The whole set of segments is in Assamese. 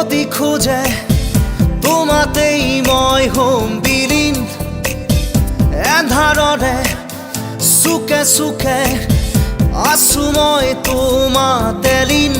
অতি খোজে তোমাতেই মই হোম বিলীন এন্ধাৰৰে চুকে চুকে আছো মই তোমাতে লীন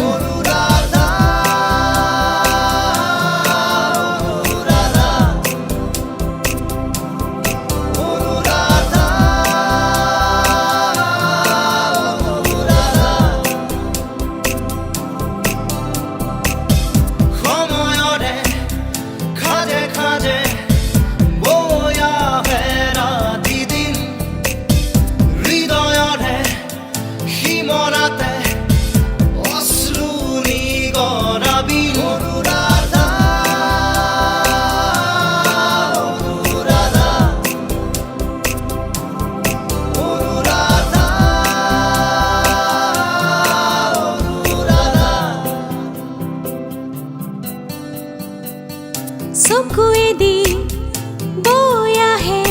চকুৱেদি বৈ আহে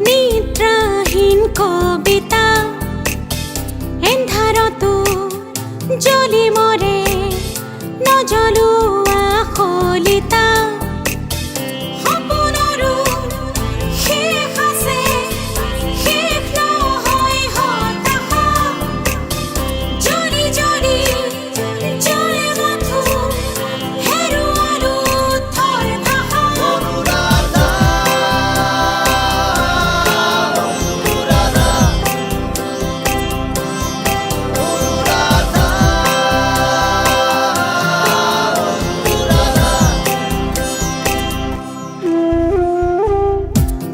নিদ্ৰাহীন কবিতা এন্ধাৰতো জ্বলি মৰে নজ্বলোৱা শলিতা সপোনৰো শেষ আছে শেষ নহয় হতাশা জ্বলি জ্বলি জ্বলে মাথো হেৰুৱালো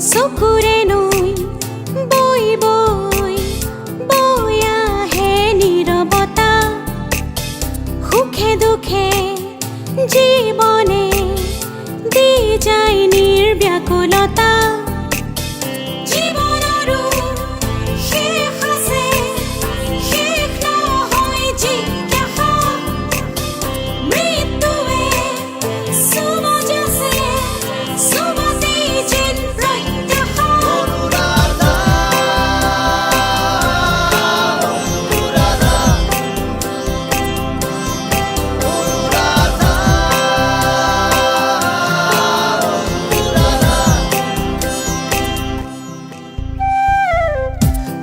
চকুৰে নৈ বৈ বৈ বৈ আহে নীৰৱতা সুখে দুখে জীৱনে দি যায় নিৰ্ব্যাকুলতা জীৱনৰো শেষ আছে শেষ নহয় জিজ্ঞাসা মৃত্যুৱে চুমজ আছে চুমতেই যেন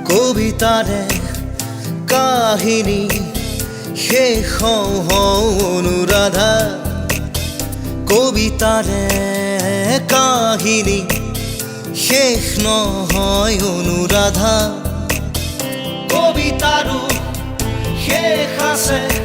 কবিতাৰে কাহিনী শেষ হওঁ অনুৰাধা কবিতাৰে কাহিনী শেষ নহয় অনুৰাধা কবিতাৰো শেষ আছে